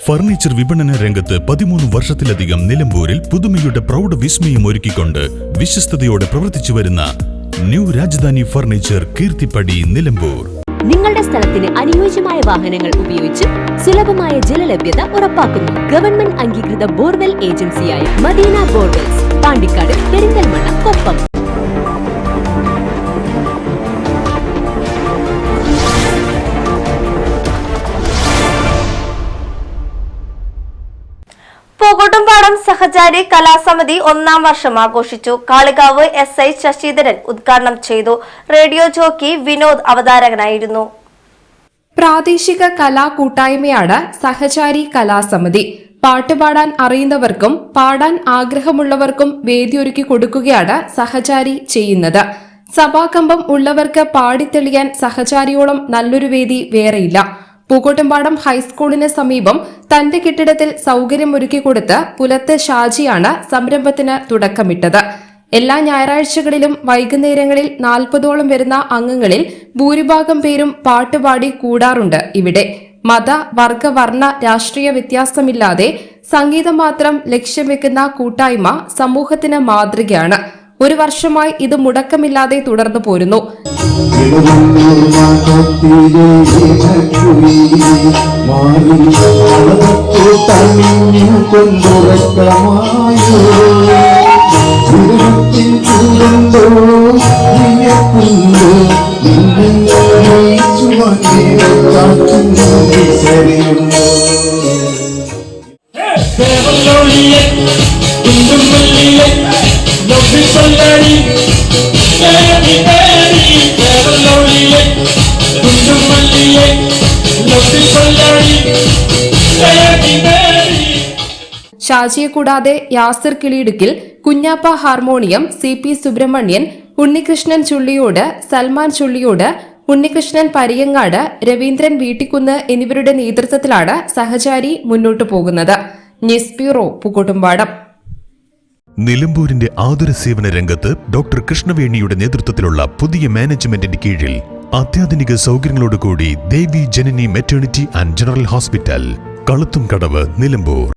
Furniture വിപണന രംഗത്ത് 13 വർഷത്തിലധികം നിലമ്പൂരിൽ പുതുമയുടെ പ്രൗഢ വിസ്മയം ഒരുക്കിക്കൊണ്ട് വിശ്വസ്തയോടെ പ്രവർത്തിച്ചു വരുന്ന ന്യൂ രാജധാനി ഫർണിച്ചർ കീർത്തിപ്പടി നിലമ്പൂർ. നിങ്ങളുടെ സ്ഥലത്തിന് അനുയോജ്യമായ വാഹനങ്ങൾ ഉപയോഗിച്ച് സുലഭമായ ജലലഭ്യത ഉറപ്പാക്കുന്നു. ഗവൺമെന്റ് അംഗീകൃത ബോർവെൽ ഏജൻസിയായ മദീന ബോർവെൽസ്, പാണ്ടിക്കാട്, പെരിന്തൽമണ്ണ, കൊപ്പം. പൂക്കോട്ടുംപാടം സഹചാരി കലാസമിതി 1ാം വർഷം ആഘോഷിച്ചു. കാളികാവ് SI ശശിധരൻ ഉദ്ഘാടനം ചെയ്തു. റേഡിയോ ജോക്കി വിനോദ് അവതാരകനായിരുന്നു. പ്രാദേശിക കലാ കൂട്ടായ്മയാണ് സഹചാരി കലാസമിതി. പാട്ടുപാടാൻ അറിയുന്നവർക്കും പാടാൻ ആഗ്രഹമുള്ളവർക്കും വേദിയൊരുക്കി കൊടുക്കുകയാണ് സഹചാരി ചെയ്യുന്നത്. സഭാകമ്പം ഉള്ളവർക്ക് പാടിത്തെളിയാൻ സഹചാരിയോളം നല്ലൊരു വേദി വേറെയില്ല. പൂക്കോട്ടുംപാടം ഹൈസ്കൂളിന് സമീപം തന്റെ കെട്ടിടത്തിൽ സൗകര്യമൊരുക്കി കൊടുത്ത് പുലത്ത് ഷാജിയാണ് സംരംഭത്തിന് തുടക്കമിട്ടത്. എല്ലാ ഞായറാഴ്ചകളിലും വൈകുന്നേരങ്ങളിൽ 40ഓളം വരുന്ന അംഗങ്ങളിൽ ഭൂരിഭാഗം പേരും പാട്ടുപാടി കൂടാറുണ്ട്. ഇവിടെ മത, വർഗ, വർണ്ണ, രാഷ്ട്രീയ വ്യത്യാസമില്ലാതെ സംഗീതം മാത്രം ലക്ഷ്യം വെക്കുന്ന കൂട്ടായ്മ സമൂഹത്തിന് മാതൃകയാണ്. 1 വർഷമായി ഇത് മുടക്കമില്ലാതെ തുടർന്നു പോരുന്നു. ഷാജിയെ കൂടാതെ യാസിർ കിളിയിടുക്കിൽ, കുഞ്ഞാപ്പ ഹാർമോണിയം, CP സുബ്രഹ്മണ്യൻ, ഉണ്ണികൃഷ്ണൻ ചുള്ളിയോട്, സൽമാൻ ചുള്ളിയോട്, ഉണ്ണികൃഷ്ണൻ പരിയങ്ങാട്, രവീന്ദ്രൻ വീട്ടിക്കുന്ന് എന്നിവരുടെ നേതൃത്വത്തിലാണ് സഹചാരി മുന്നോട്ടു പോകുന്നത്. News bureau, Pookkottumpadam. നിലമ്പൂരിന്റെ ആതുര സേവന രംഗത്ത് ഡോക്ടർ കൃഷ്ണവേണിയുടെ നേതൃത്വത്തിലുള്ള പുതിയ മാനേജ്മെന്റിന്റെ കീഴിൽ അത്യാധുനിക സൗകര്യങ്ങളോടുകൂടി Devi Janani maternity and general hospital, Kaluthumkadavu, Nilambur.